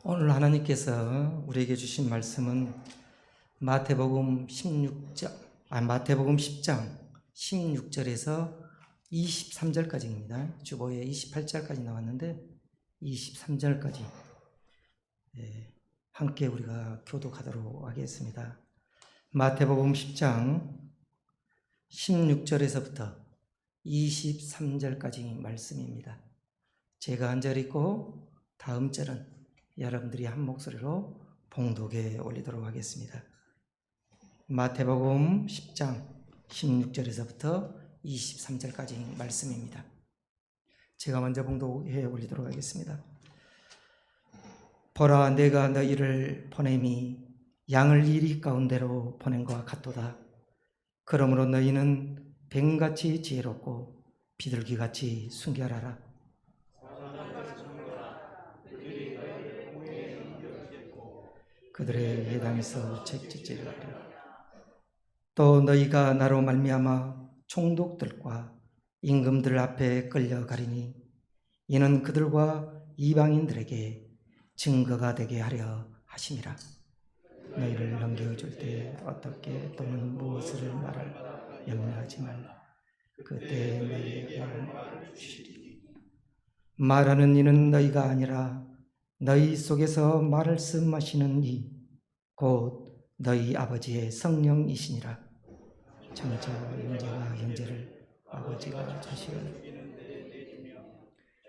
오늘 하나님께서 우리에게 주신 말씀은 마태복음 10장 16절에서 23절까지입니다. 주보에 28절까지 나왔는데 23절까지 함께 우리가 교독하도록 하겠습니다. 마태복음 10장 16절에서부터 23절까지 말씀입니다. 제가 한 절 읽고 다음 절은 여러분들이 한 목소리로 봉독에 올리도록 하겠습니다. 마태복음 10장 16절에서부터 23절까지 말씀입니다. 제가 먼저 봉독해 올리도록 하겠습니다. 보라, 내가 너희를 보냄이 양을 이리 가운데로 보낸 것과 같도다. 그러므로 너희는 뱀같이 지혜롭고 비둘기같이 순결하라. 그들의 회당에서 책짓지를 하리라. 또 너희가 나로 말미암아 총독들과 임금들 앞에 끌려가리니 이는 그들과 이방인들에게 증거가 되게 하려 하심이라. 너희를 넘겨줄 때 어떻게 또는 무엇을 말할 염려하지 말라. 그때 너희에게 말을 주시리니 말하는 이는 너희가 아니라 너희 속에서 말씀하시는 이 곧 너희 아버지의 성령이시니라. 장차 형제가 형제를, 아버지가 자식을,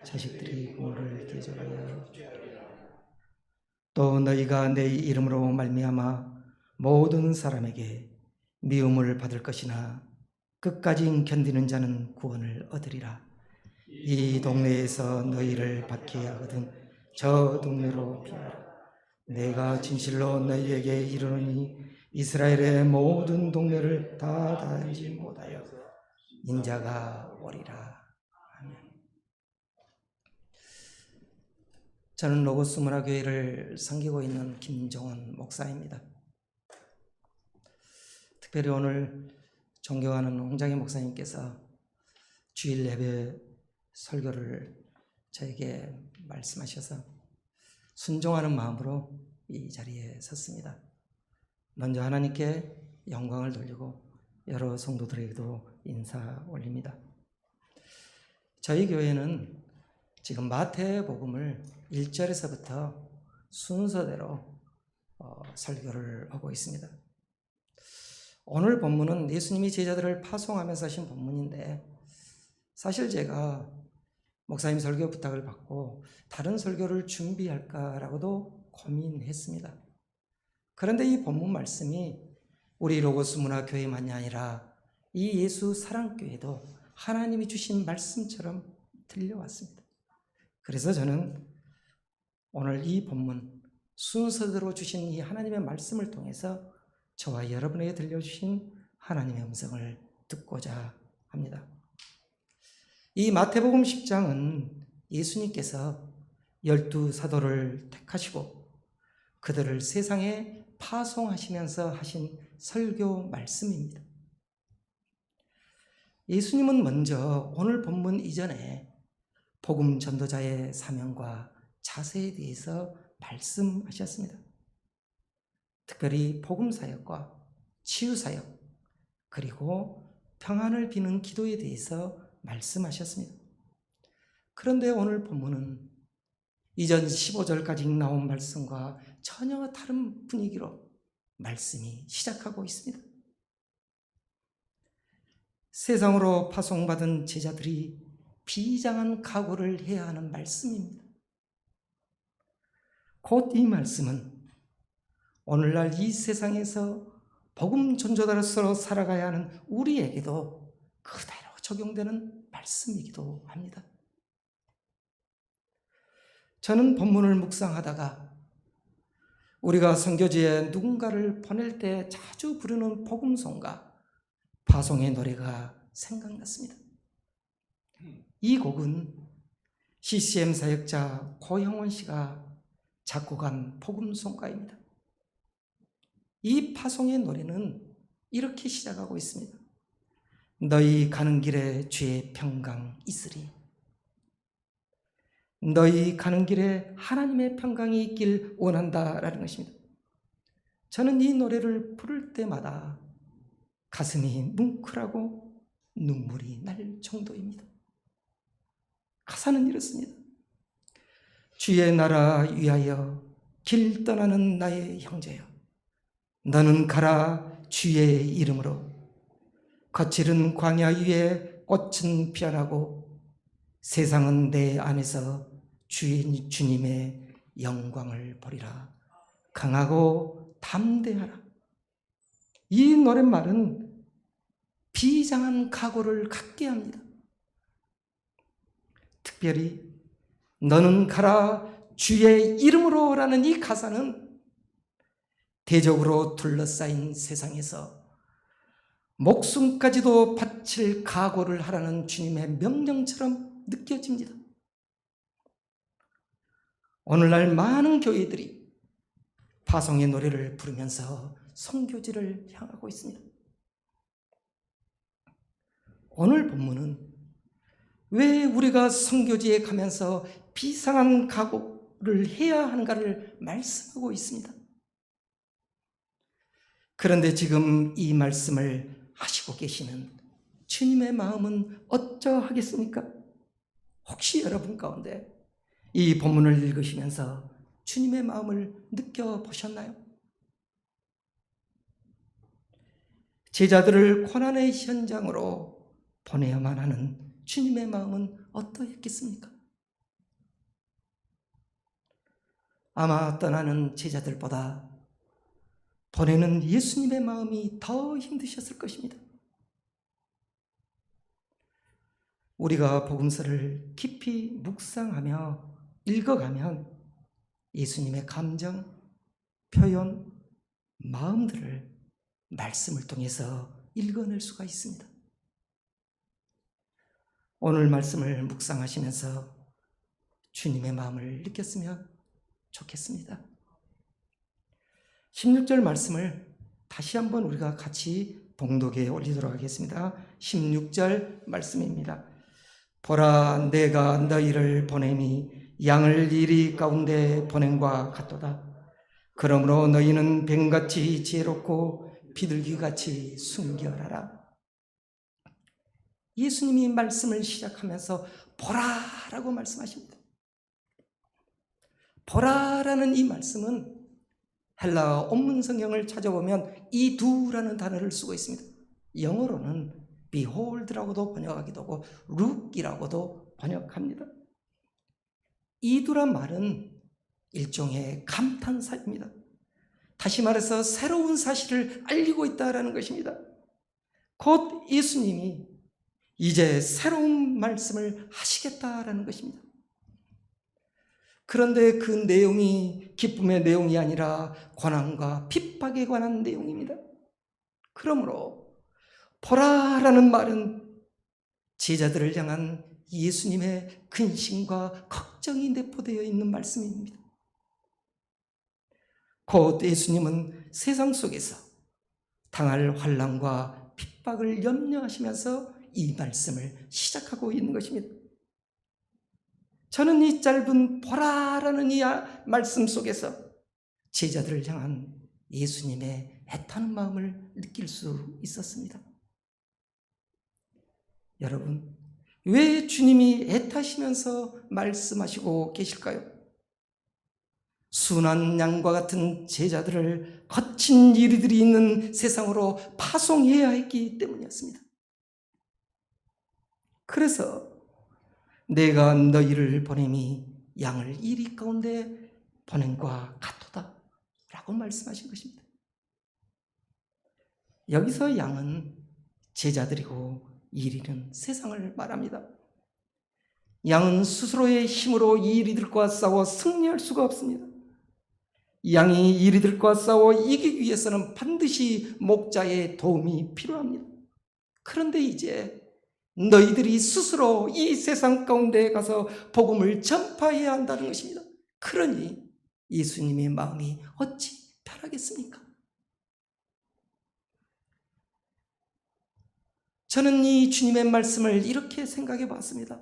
자식들이 부모를 대적하여 또 너희가 내 이름으로 말미암아 모든 사람에게 미움을 받을 것이나 끝까지 견디는 자는 구원을 얻으리라. 이 동네에서 너희를 박해야 하거든 저 동네로 피하라. 내가 진실로 너희에게 이르노니 이스라엘의 모든 동네를 다 다니지 못하여 인자가 오리라. 아멘. 저는 로고스 문화교회를 섬기고 있는 김종원 목사입니다. 특별히 오늘 존경하는 홍장희 목사님께서 주일 예배 설교를 저에게 말씀하셔서 순종하는 마음으로 이 자리에 섰습니다. 먼저 하나님께 영광을 돌리고 여러 성도들에게도 인사 올립니다. 저희 교회는 지금 마태복음을 1절에서부터 순서대로 설교를 하고 있습니다. 오늘 본문은 예수님이 제자들을 파송하면서 하신 본문인데 사실 제가 목사님 설교 부탁을 받고 다른 설교를 준비할까라고도 고민했습니다. 그런데 이 본문 말씀이 우리 로고스 문화교회만이 아니라 이 예수 사랑교회도 하나님이 주신 말씀처럼 들려왔습니다. 그래서 저는 오늘 이 본문 순서대로 주신 이 하나님의 말씀을 통해서 저와 여러분에게 들려주신 하나님의 음성을 듣고자 합니다. 이 마태복음 10장은 예수님께서 12 사도를 택하시고 그들을 세상에 파송하시면서 하신 설교 말씀입니다. 예수님은 먼저 오늘 본문 이전에 복음 전도자의 사명과 자세에 대해서 말씀하셨습니다. 특별히 복음 사역과 치유 사역 그리고 평안을 비는 기도에 대해서 말씀하셨습니다. 그런데 오늘 본문은 이전 15절까지 나온 말씀과 전혀 다른 분위기로 말씀이 시작하고 있습니다. 세상으로 파송받은 제자들이 비장한 각오를 해야 하는 말씀입니다. 곧 이 말씀은 오늘날 이 세상에서 복음 전도자로서 살아가야 하는 우리에게도 그대로 적용되는 말씀이기도 합니다. 저는 본문을 묵상하다가 우리가 선교지에 누군가를 보낼 때 자주 부르는 복음송가 파송의 노래가 생각났습니다. 이 곡은 CCM 사역자 고형원 씨가 작곡한 복음송가입니다. 이 파송의 노래는 이렇게 시작하고 있습니다. 너희 가는 길에 주의 평강 있으리. 너희 가는 길에 하나님의 평강이 있길 원한다라는 것입니다. 저는 이 노래를 부를 때마다 가슴이 뭉클하고 눈물이 날 정도입니다. 가사는 이렇습니다. 주의 나라 위하여 길 떠나는 나의 형제여, 너는 가라 주의 이름으로. 거칠은 광야 위에 꽃은 피어나고 세상은 내 안에서 주님의 영광을 보리라. 강하고 담대하라. 이 노랫말은 비장한 각오를 갖게 합니다. 특별히 너는 가라 주의 이름으로 라는 이 가사는 대적으로 둘러싸인 세상에서 목숨까지도 바칠 각오를 하라는 주님의 명령처럼 느껴집니다. 오늘날 많은 교회들이 파송의 노래를 부르면서 선교지를 향하고 있습니다. 오늘 본문은 왜 우리가 선교지에 가면서 비상한 각오를 해야 하는가를 말씀하고 있습니다. 그런데 지금 이 말씀을 하시고 계시는 주님의 마음은 어쩌하겠습니까? 혹시 여러분 가운데 이 본문을 읽으시면서 주님의 마음을 느껴보셨나요? 제자들을 고난의 현장으로 보내야만 하는 주님의 마음은 어떠했겠습니까? 아마 떠나는 제자들보다 보내는 예수님의 마음이 더 힘드셨을 것입니다. 우리가 복음서를 깊이 묵상하며 읽어가면 예수님의 감정, 표현, 마음들을 말씀을 통해서 읽어낼 수가 있습니다. 오늘 말씀을 묵상하시면서 주님의 마음을 느꼈으면 좋겠습니다. 16절 말씀을 다시 한번 우리가 같이 봉독에 올리도록 하겠습니다. 16절 말씀입니다. 보라, 내가 너희를 보내니 양을 이리 가운데 보냄과 같도다. 그러므로 너희는 뱀같이 지혜롭고 비둘기같이 순결하라. 예수님이 말씀을 시작하면서 보라라고 말씀하십니다. 보라라는 이 말씀은 헬라어 원문 성경을 찾아보면 이두라는 단어를 쓰고 있습니다. 영어로는 behold라고도 번역하기도 하고 look이라고도 번역합니다. 이두란 말은 일종의 감탄사입니다. 다시 말해서 새로운 사실을 알리고 있다는 것입니다. 곧 예수님이 이제 새로운 말씀을 하시겠다라는 것입니다. 그런데 그 내용이 기쁨의 내용이 아니라 고난과 핍박에 관한 내용입니다. 그러므로 보라라는 말은 제자들을 향한 예수님의 근심과 걱정이 내포되어 있는 말씀입니다. 곧 예수님은 세상 속에서 당할 환난과 핍박을 염려하시면서 이 말씀을 시작하고 있는 것입니다. 저는 이 짧은 보라라는 이 말씀 속에서 제자들을 향한 예수님의 애타는 마음을 느낄 수 있었습니다. 여러분, 왜 주님이 애타시면서 말씀하시고 계실까요? 순한 양과 같은 제자들을 거친 일들이 있는 세상으로 파송해야 했기 때문이었습니다. 그래서 내가 너희를 보냄이 양을 이리 가운데 보냄과 같도다 라고 말씀하신 것입니다. 여기서 양은 제자들이고 이리는 세상을 말합니다. 양은 스스로의 힘으로 이리들과 싸워 승리할 수가 없습니다. 양이 이리들과 싸워 이기기 위해서는 반드시 목자의 도움이 필요합니다. 그런데 이제 너희들이 스스로 이 세상 가운데 가서 복음을 전파해야 한다는 것입니다. 그러니 예수님의 마음이 어찌 편하겠습니까? 저는 이 주님의 말씀을 이렇게 생각해 봤습니다.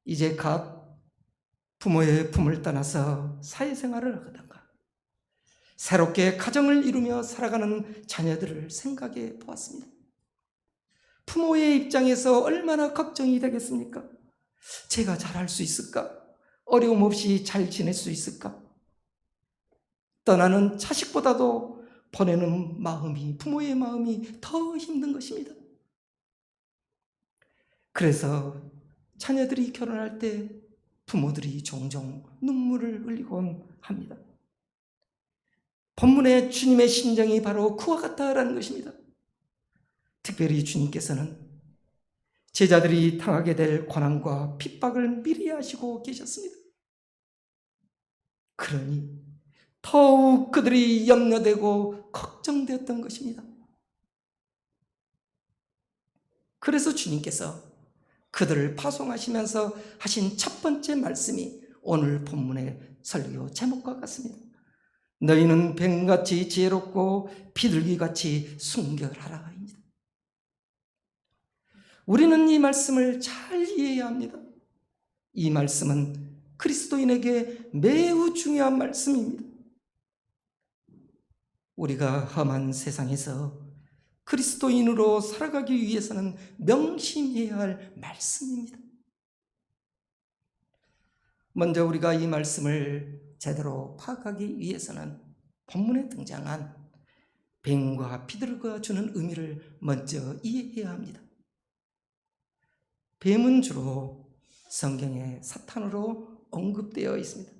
이제 갓 부모의 품을 떠나서 사회생활을 하다가 새롭게 가정을 이루며 살아가는 자녀들을 생각해 보았습니다. 부모의 입장에서 얼마나 걱정이 되겠습니까? 제가 잘할 수 있을까? 어려움 없이 잘 지낼 수 있을까? 떠나는 자식보다도 보내는 마음이, 부모의 마음이 더 힘든 것입니다. 그래서 자녀들이 결혼할 때 부모들이 종종 눈물을 흘리곤 합니다. 본문의 주님의 심정이 바로 그와 같다라는 것입니다. 특별히 주님께서는 제자들이 당하게 될 고난과 핍박을 미리 아시고 계셨습니다. 그러니 더욱 그들이 염려되고 걱정되었던 것입니다. 그래서 주님께서 그들을 파송하시면서 하신 첫 번째 말씀이 오늘 본문의 설교 제목과 같습니다. 너희는 뱀같이 지혜롭고 비둘기같이 순결하라. 우리는 이 말씀을 잘 이해해야 합니다. 이 말씀은 그리스도인에게 매우 중요한 말씀입니다. 우리가 험한 세상에서 그리스도인으로 살아가기 위해서는 명심해야 할 말씀입니다. 먼저 우리가 이 말씀을 제대로 파악하기 위해서는 본문에 등장한 뱀과 비둘기가 주는 의미를 먼저 이해해야 합니다. 뱀은 주로 성경에 사탄으로 언급되어 있습니다.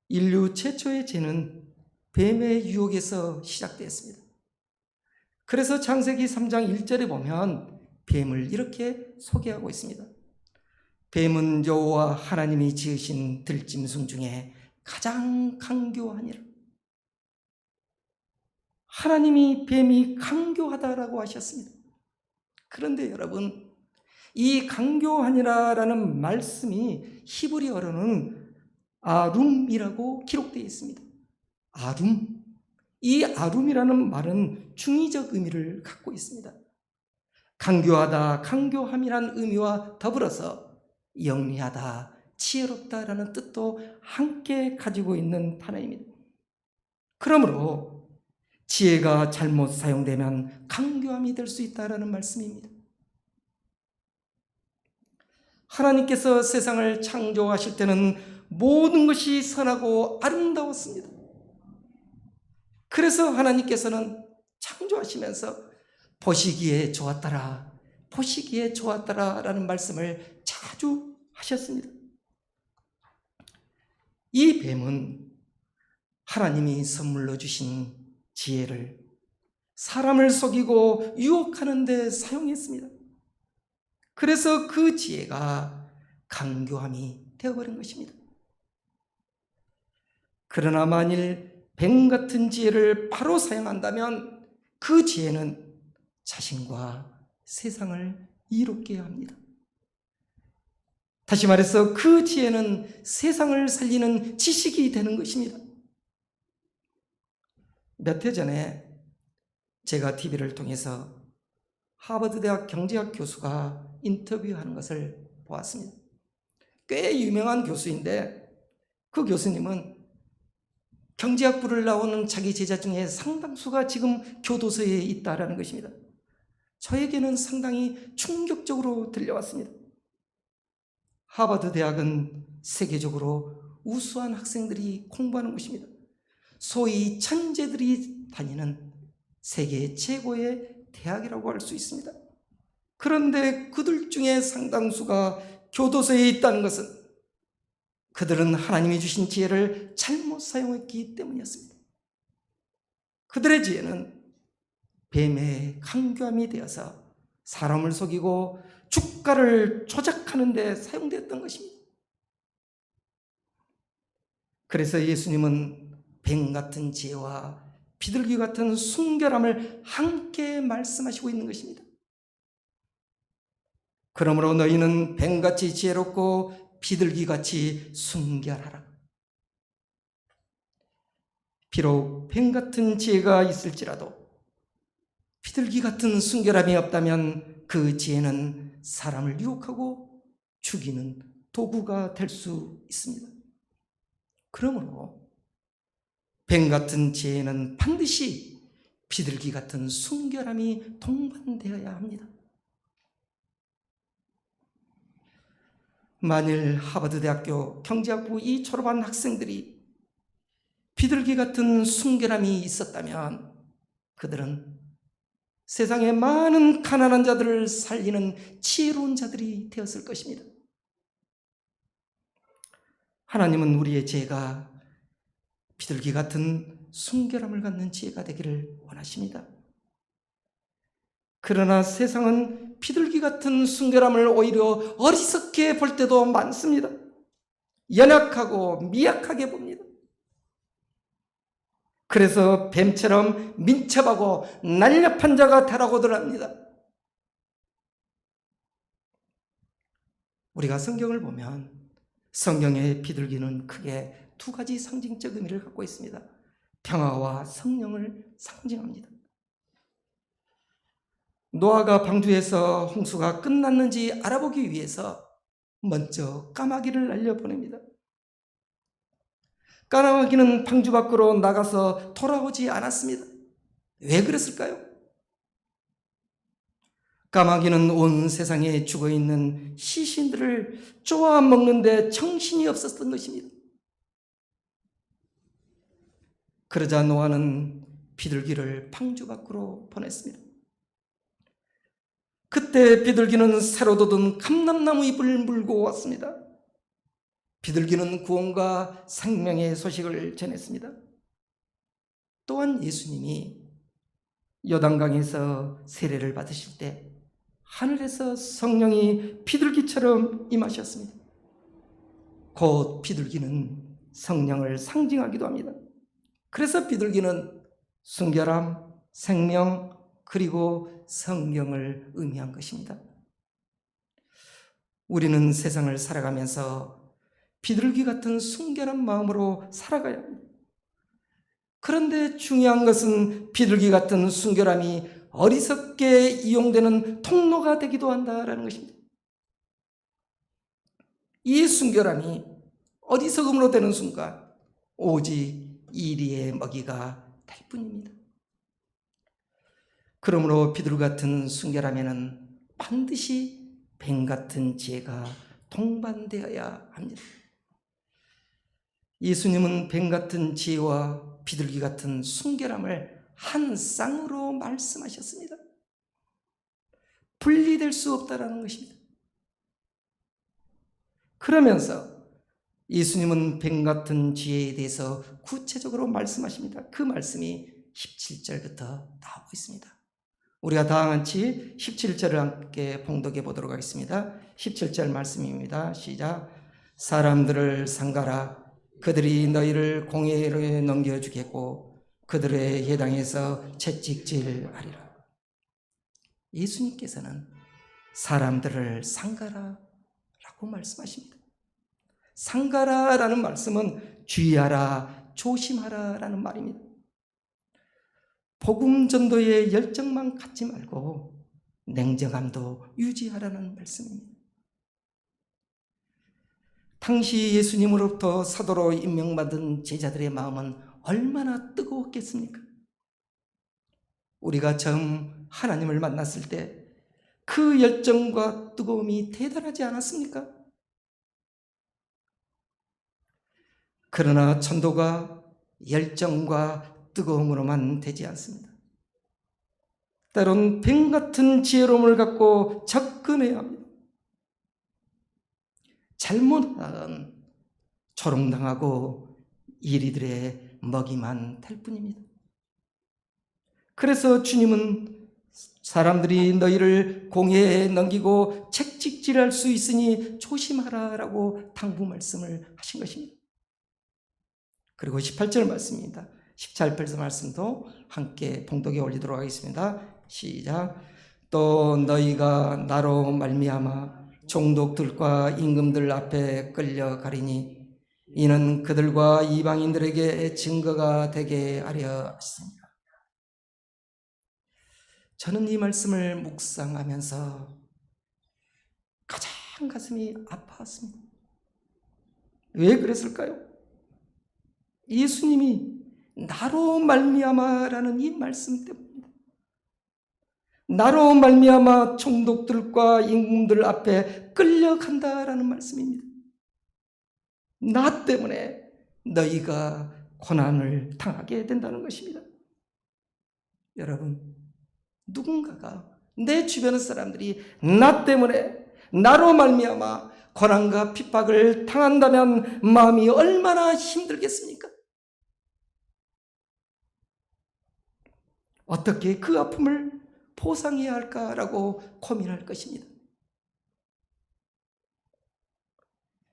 인류 최초의 죄는 뱀의 유혹에서 시작되었습니다. 그래서 창세기 3장 1절에 보면 뱀을 이렇게 소개하고 있습니다. 뱀은 여호와 하나님이 지으신 들짐승 중에 가장 강교하니라. 하나님이 뱀이 강교하다라고 하셨습니다. 그런데 여러분, 이 강교하니라라는 말씀이 히브리어로는 아룸이라고 기록되어 있습니다. 아룸. 이 아룸이라는 말은 중의적 의미를 갖고 있습니다. 강교하다, 강교함이라는 의미와 더불어서 영리하다, 지혜롭다라는 뜻도 함께 가지고 있는 단어입니다. 그러므로 지혜가 잘못 사용되면 강교함이 될 수 있다라는 말씀입니다. 하나님께서 세상을 창조하실 때는 모든 것이 선하고 아름다웠습니다. 그래서 하나님께서는 창조하시면서 보시기에 좋았더라, 보시기에 좋았더라 라는 말씀을 자주 하셨습니다. 이 뱀은 하나님이 선물로 주신 지혜를 사람을 속이고 유혹하는 데 사용했습니다. 그래서 그 지혜가 강교함이 되어버린 것입니다. 그러나 만일 뱀 같은 지혜를 바로 사용한다면 그 지혜는 자신과 세상을 이롭게 합니다. 다시 말해서 그 지혜는 세상을 살리는 지식이 되는 것입니다. 몇 해 전에 제가 TV를 통해서 하버드대학 경제학 교수가 인터뷰하는 것을 보았습니다. 꽤 유명한 교수인데 그 교수님은 경제학부를 나오는 자기 제자 중에 상당수가 지금 교도소에 있다라는 것입니다. 저에게는 상당히 충격적으로 들려왔습니다. 하버드 대학은 세계적으로 우수한 학생들이 공부하는 곳입니다. 소위 천재들이 다니는 세계 최고의 대학이라고 할 수 있습니다. 그런데 그들 중에 상당수가 교도소에 있다는 것은 그들은 하나님이 주신 지혜를 잘못 사용했기 때문이었습니다. 그들의 지혜는 뱀의 강교함이 되어서 사람을 속이고 주가를 조작하는 데 사용되었던 것입니다. 그래서 예수님은 뱀 같은 지혜와 비둘기 같은 순결함을 함께 말씀하시고 있는 것입니다. 그러므로 너희는 뱀같이 지혜롭고 비둘기같이 순결하라. 비록 뱀 같은 지혜가 있을지라도 비둘기 같은 순결함이 없다면 그 지혜는 사람을 유혹하고 죽이는 도구가 될 수 있습니다. 그러므로 뱀 같은 지혜는 반드시 비둘기 같은 순결함이 동반되어야 합니다. 만일 하버드대학교 경제학부 이 졸업한 학생들이 비둘기 같은 순결함이 있었다면 그들은 세상의 많은 가난한 자들을 살리는 지혜로운 자들이 되었을 것입니다. 하나님은 우리의 지혜가 비둘기 같은 순결함을 갖는 지혜가 되기를 원하십니다. 그러나 세상은 비둘기 같은 순결함을 오히려 어리석게 볼 때도 많습니다. 연약하고 미약하게 봅니다. 그래서 뱀처럼 민첩하고 날렵한 자가 되라고들 합니다. 우리가 성경을 보면 성경의 비둘기는 크게 두 가지 상징적 의미를 갖고 있습니다. 평화와 성령을 상징합니다. 노아가 방주에서 홍수가 끝났는지 알아보기 위해서 먼저 까마귀를 날려보냅니다. 까마귀는 방주 밖으로 나가서 돌아오지 않았습니다. 왜 그랬을까요? 까마귀는 온 세상에 죽어있는 시신들을 쪼아 먹는데 정신이 없었던 것입니다. 그러자 노아는 비둘기를 방주 밖으로 보냈습니다. 그때 비둘기는 새로 돋은 감람나무 잎을 물고 왔습니다. 비둘기는 구원과 생명의 소식을 전했습니다. 또한 예수님이 요단강에서 세례를 받으실 때 하늘에서 성령이 비둘기처럼 임하셨습니다. 곧 비둘기는 성령을 상징하기도 합니다. 그래서 비둘기는 순결함, 생명, 그리고 성경을 의미한 것입니다. 우리는 세상을 살아가면서 비둘기 같은 순결한 마음으로 살아가야 합니다. 그런데 중요한 것은 비둘기 같은 순결함이 어리석게 이용되는 통로가 되기도 한다는 것입니다. 이 순결함이 어리석음으로 되는 순간 오직 이리의 먹이가 될 뿐입니다. 그러므로 비둘기 같은 순결함에는 반드시 뱀 같은 지혜가 동반되어야 합니다. 예수님은 뱀 같은 지혜와 비둘기 같은 순결함을 한 쌍으로 말씀하셨습니다. 분리될 수 없다는 것입니다. 그러면서 예수님은 뱀 같은 지혜에 대해서 구체적으로 말씀하십니다. 그 말씀이 17절부터 나오고 있습니다. 우리가 다 같이 17절을 함께 봉독해 보도록 하겠습니다. 17절 말씀입니다. 시작. 사람들을 상가라. 그들이 너희를 공회로 넘겨주겠고 그들의 예당에서 채찍질하리라. 예수님께서는 사람들을 상가라 라고 말씀하십니다. 상가라라는 말씀은 주의하라, 조심하라 라는 말입니다. 복음 전도의 열정만 갖지 말고 냉정함도 유지하라는 말씀입니다. 당시 예수님으로부터 사도로 임명받은 제자들의 마음은 얼마나 뜨거웠겠습니까? 우리가 처음 하나님을 만났을 때 그 열정과 뜨거움이 대단하지 않았습니까? 그러나 전도가 열정과 뜨거움으로만 되지 않습니다. 때론 뱀 같은 지혜로움을 갖고 접근해야 합니다. 잘못하면 조롱당하고 이리들의 먹이만 될 뿐입니다. 그래서 주님은 사람들이 너희를 공회에 넘기고 채찍질할 수 있으니 조심하라라고 당부 말씀을 하신 것입니다. 그리고 18절 말씀입니다. 18절 말씀도 함께 봉독에 올리도록 하겠습니다. 시작. 또 너희가 나로 말미암아 종독들과 임금들 앞에 끌려가리니 이는 그들과 이방인들에게 증거가 되게 하려 하십니다. 저는 이 말씀을 묵상하면서 가장 가슴이 아팠습니다. 왜 그랬을까요? 예수님이 나로 말미암아라는 이 말씀 때문입니다. 나로 말미암아 총독들과 임금들 앞에 끌려간다라는 말씀입니다. 나 때문에 너희가 고난을 당하게 된다는 것입니다. 여러분, 누군가가 내 주변의 사람들이 나 때문에 나로 말미암아 고난과 핍박을 당한다면 마음이 얼마나 힘들겠습니까? 어떻게 그 아픔을 보상해야 할까라고 고민할 것입니다.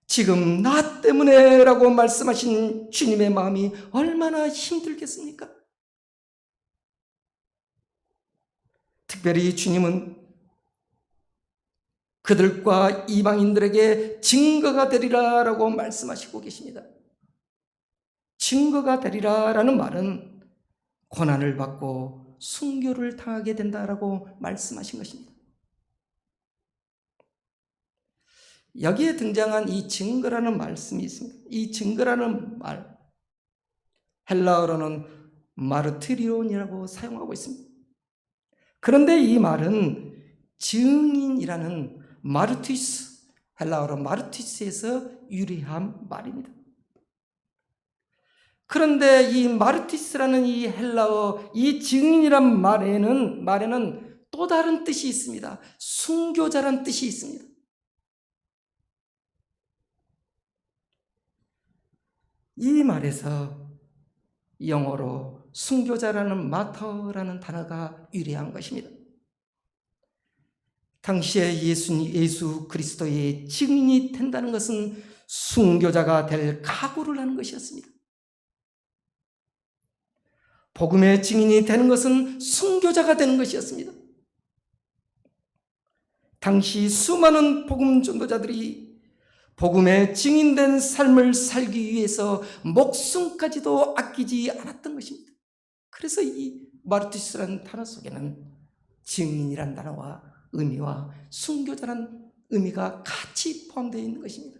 지금 나 때문에라고 말씀하신 주님의 마음이 얼마나 힘들겠습니까? 특별히 주님은 그들과 이방인들에게 증거가 되리라라고 말씀하시고 계십니다. 증거가 되리라라는 말은 고난을 받고 순교를 당하게 된다라고 말씀하신 것입니다. 여기에 등장한 이 증거라는 말씀이 있습니다. 이 증거라는 말, 헬라어로는 마르티리온이라고 사용하고 있습니다. 그런데 이 말은 증인이라는 마르티스, 헬라어로 마르티스에서 유래한 말입니다. 그런데 이 마르티스라는 이 헬라어, 이 증인이란 말에는 또 다른 뜻이 있습니다. 순교자란 뜻이 있습니다. 이 말에서 영어로 순교자라는 마터라는 단어가 유래한 것입니다. 당시에 예수 그리스도의 증인이 된다는 것은 순교자가 될 각오를 하는 것이었습니다. 복음의 증인이 되는 것은 순교자가 되는 것이었습니다. 당시 수많은 복음 전도자들이 복음의 증인된 삶을 살기 위해서 목숨까지도 아끼지 않았던 것입니다. 그래서 이 마르티스라는 단어 속에는 증인이란 단어와 의미와 순교자란 의미가 같이 포함되어 있는 것입니다.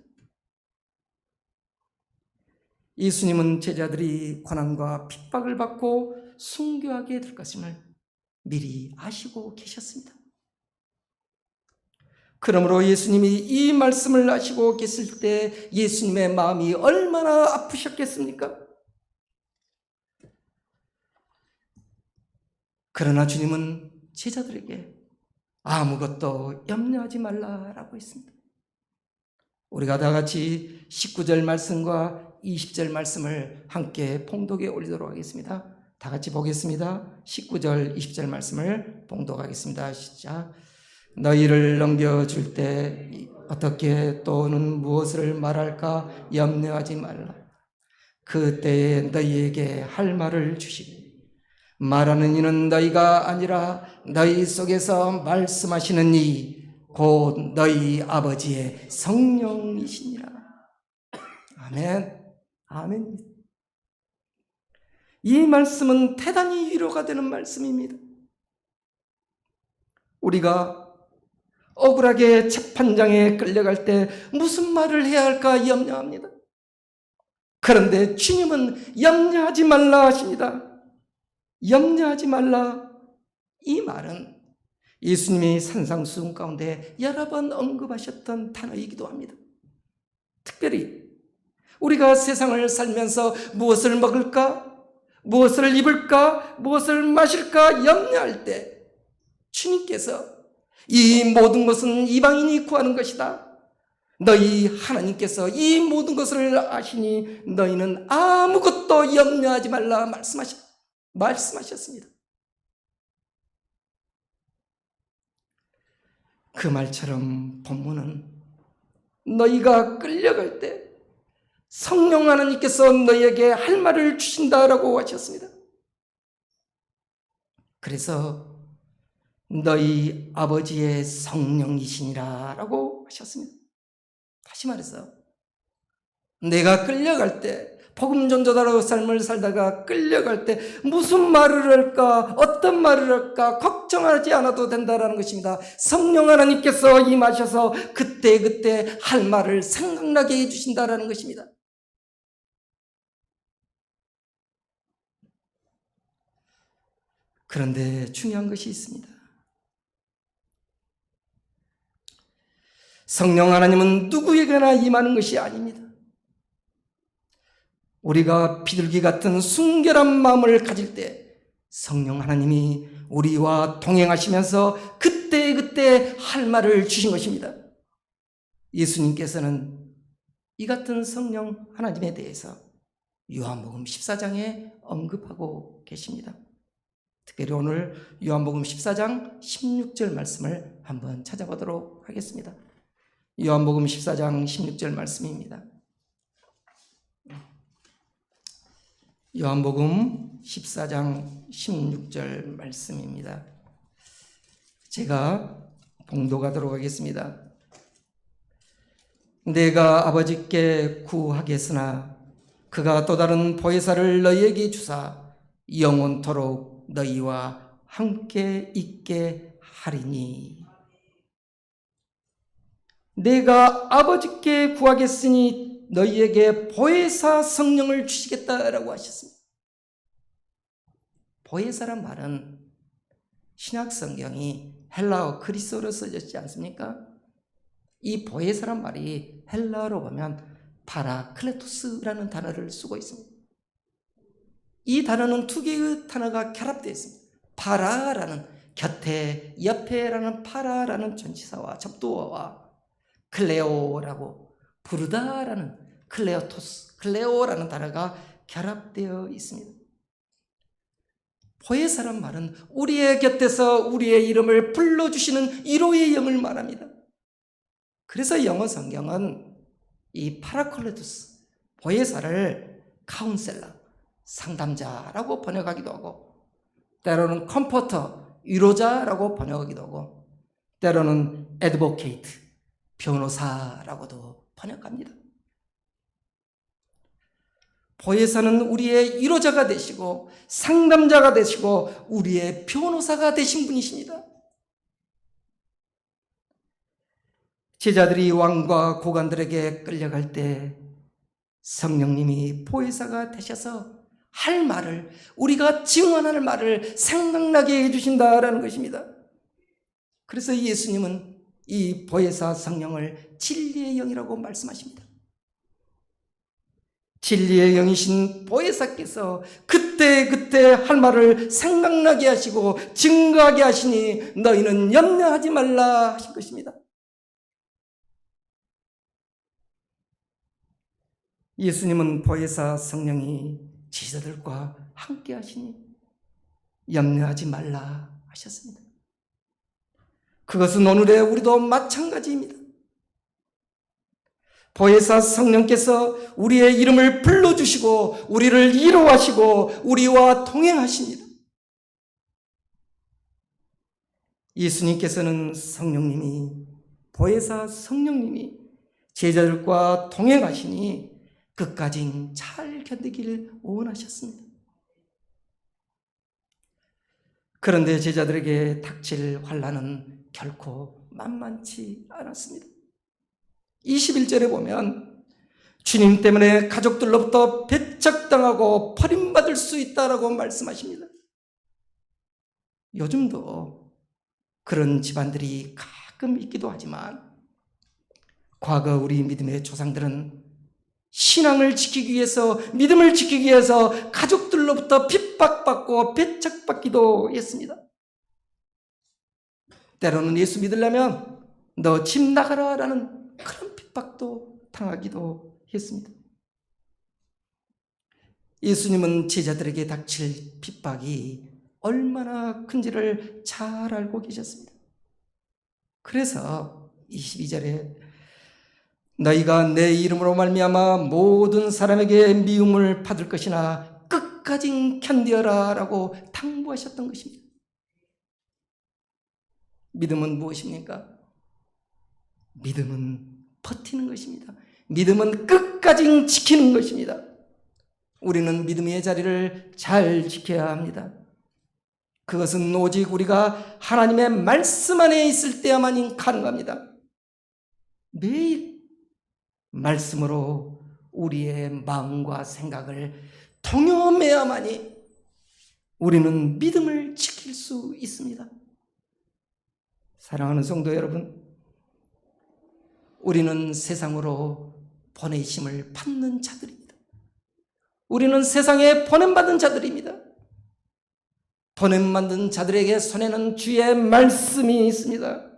예수님은 제자들이 고난과 핍박을 받고 순교하게 될 것임을 미리 아시고 계셨습니다. 그러므로 예수님이 이 말씀을 아시고 계실 때 예수님의 마음이 얼마나 아프셨겠습니까? 그러나 주님은 제자들에게 아무것도 염려하지 말라라고 했습니다. 우리가 다 같이 19절 말씀과 20절 말씀을 함께 봉독에 올리도록 하겠습니다. 다 같이 보겠습니다. 19절, 20절 말씀을 봉독하겠습니다. 시작. 너희를 넘겨줄 때 어떻게 또는 무엇을 말할까 염려하지 말라. 그때에 너희에게 할 말을 주시니 말하는 이는 너희가 아니라 너희 속에서 말씀하시는 이 곧 너희 아버지의 성령이시니라. 아멘. 아멘. 이 말씀은 대단히 위로가 되는 말씀입니다. 우리가 억울하게 재판장에 끌려갈 때 무슨 말을 해야 할까 염려합니다. 그런데 주님은 염려하지 말라 하십니다. 염려하지 말라. 이 말은 예수님이 산상수훈 가운데 여러 번 언급하셨던 단어이기도 합니다. 특별히 우리가 세상을 살면서 무엇을 먹을까, 무엇을 입을까, 무엇을 마실까 염려할 때 주님께서 이 모든 것은 이방인이 구하는 것이다. 너희 하나님께서 이 모든 것을 아시니 너희는 아무것도 염려하지 말라 말씀하셨습니다. 그 말처럼 본문은 너희가 끌려갈 때 성령 하나님께서 너희에게 할 말을 주신다라고 하셨습니다. 그래서 너희 아버지의 성령이시니라 라고 하셨습니다. 다시 말해서 내가 끌려갈 때 복음 전도자로 삶을 살다가 끌려갈 때 무슨 말을 할까, 어떤 말을 할까 걱정하지 않아도 된다라는 것입니다. 성령 하나님께서 임하셔서 그때그때 할 말을 생각나게 해주신다라는 것입니다. 그런데 중요한 것이 있습니다. 성령 하나님은 누구에게나 임하는 것이 아닙니다. 우리가 비둘기 같은 순결한 마음을 가질 때 성령 하나님이 우리와 동행하시면서 그때그때 할 말을 주신 것입니다. 예수님께서는 이 같은 성령 하나님에 대해서 요한복음 14장에 언급하고 계십니다. 특별히 오늘 요한복음 14장 16절 말씀을 한번 찾아보도록 하겠습니다. 요한복음 14장 16절 말씀입니다. 요한복음 14장 16절 말씀입니다. 제가 봉독하도록 하겠습니다. 내가 아버지께 구하겠으나 그가 또 다른 보혜사를 너희에게 주사 영원토록 너희와 함께 있게 하리니, 내가 아버지께 구하겠으니 너희에게 보혜사 성령을 주시겠다라고 하셨습니다. 보혜사란 말은 신약 성경이 헬라어 그리스어로 써졌지 않습니까? 이 보혜사란 말이 헬라어로 보면 파라클레토스라는 단어를 쓰고 있습니다. 이 단어는 두 개의 단어가 결합되어 있습니다. 파라라는 곁에, 옆에라는 파라라는 전치사와 접두어와 클레오라고 부르다라는 클레오토스, 클레오라는 단어가 결합되어 있습니다. 보혜사란 말은 우리의 곁에서 우리의 이름을 불러주시는 위로의 영을 말합니다. 그래서 영어 성경은 이 파라클레토스, 보혜사를 카운셀러, 상담자라고 번역하기도 하고, 때로는 컴포터, 위로자라고 번역하기도 하고, 때로는 애드보케이트, 변호사라고도 번역합니다. 보혜사는 우리의 위로자가 되시고 상담자가 되시고 우리의 변호사가 되신 분이십니다. 제자들이 왕과 고관들에게 끌려갈 때 성령님이 보혜사가 되셔서 할 말을, 우리가 증언할 말을 생각나게 해주신다라는 것입니다. 그래서 예수님은 이 보혜사 성령을 진리의 영이라고 말씀하십니다. 진리의 영이신 보혜사께서 그때그때 할 말을 생각나게 하시고 증거하게 하시니 너희는 염려하지 말라 하신 것입니다. 예수님은 보혜사 성령이 제자들과 함께 하시니 염려하지 말라 하셨습니다. 그것은 오늘의 우리도 마찬가지입니다. 보혜사 성령께서 우리의 이름을 불러주시고 우리를 위로하시고 우리와 동행하십니다. 예수님께서는 성령님이, 보혜사 성령님이 제자들과 동행하시니 끝까지 잘 견디기를 원하셨습니다. 그런데 제자들에게 닥칠 환난은 결코 만만치 않았습니다. 21절에 보면 주님 때문에 가족들로부터 배척당하고 버림받을 수 있다라고 말씀하십니다. 요즘도 그런 집안들이 가끔 있기도 하지만 과거 우리 믿음의 조상들은 신앙을 지키기 위해서, 믿음을 지키기 위해서 가족들로부터 핍박받고 배척받기도 했습니다. 때로는 예수 믿으려면 너 집 나가라 라는 그런 핍박도 당하기도 했습니다. 예수님은 제자들에게 닥칠 핍박이 얼마나 큰지를 잘 알고 계셨습니다. 그래서 22절에 너희가 내 이름으로 말미암아 모든 사람에게 미움을 받을 것이나 끝까지 견디어라 라고 당부하셨던 것입니다. 믿음은 무엇입니까? 믿음은 버티는 것입니다. 믿음은 끝까지 지키는 것입니다. 우리는 믿음의 자리를 잘 지켜야 합니다. 그것은 오직 우리가 하나님의 말씀 안에 있을 때야만이 가능합니다. 매일 말씀으로 우리의 마음과 생각을 통념해야만이 우리는 믿음을 지킬 수 있습니다. 사랑하는 성도 여러분, 우리는 세상으로 보내심을 받는 자들입니다. 우리는 세상에 보냄받은 자들입니다. 보냄받은 자들에게 손에는 주의 말씀이 있습니다.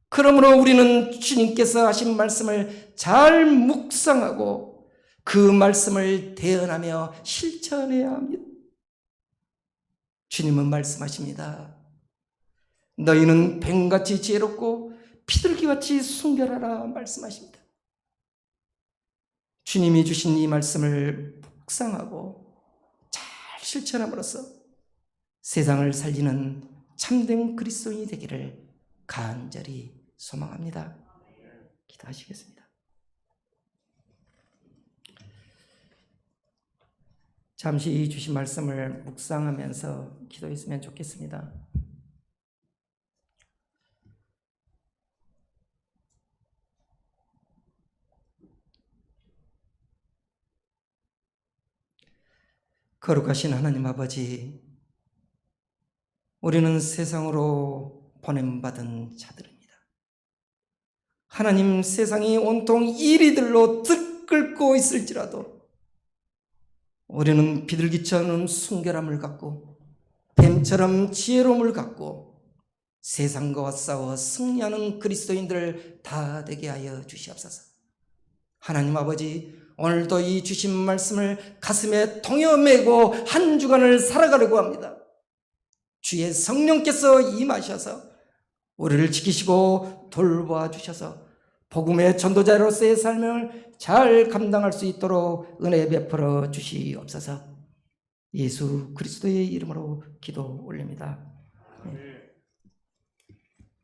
그러므로 우리는 주님께서 하신 말씀을 잘 묵상하고 그 말씀을 대언하며 실천해야 합니다. 주님은 말씀하십니다. 너희는 뱀같이 지혜롭고 비둘기같이 순결하라 말씀하십니다. 주님이 주신 이 말씀을 묵상하고 잘 실천함으로써 세상을 살리는 참된 그리스도인이 되기를 간절히 소망합니다. 기도하시겠습니다. 잠시 주신 말씀을 묵상하면서 기도했으면 좋겠습니다. 거룩하신 하나님 아버지, 우리는 세상으로 보냄받은 자들입니다. 하나님, 세상이 온통 이리들로 들끓고 있을지라도 우리는 비둘기처럼 순결함을 갖고 뱀처럼 지혜로움을 갖고 세상과 싸워 승리하는 그리스도인들 다 되게 하여 주시옵소서. 하나님 아버지, 오늘도 이 주신 말씀을 가슴에 동여매고 한 주간을 살아가려고 합니다. 주의 성령께서 임하셔서 우리를 지키시고 돌보아 주셔서 복음의 전도자로서의 삶을 잘 감당할 수 있도록 은혜 베풀어 주시옵소서. 예수 그리스도의 이름으로 기도 올립니다. 네.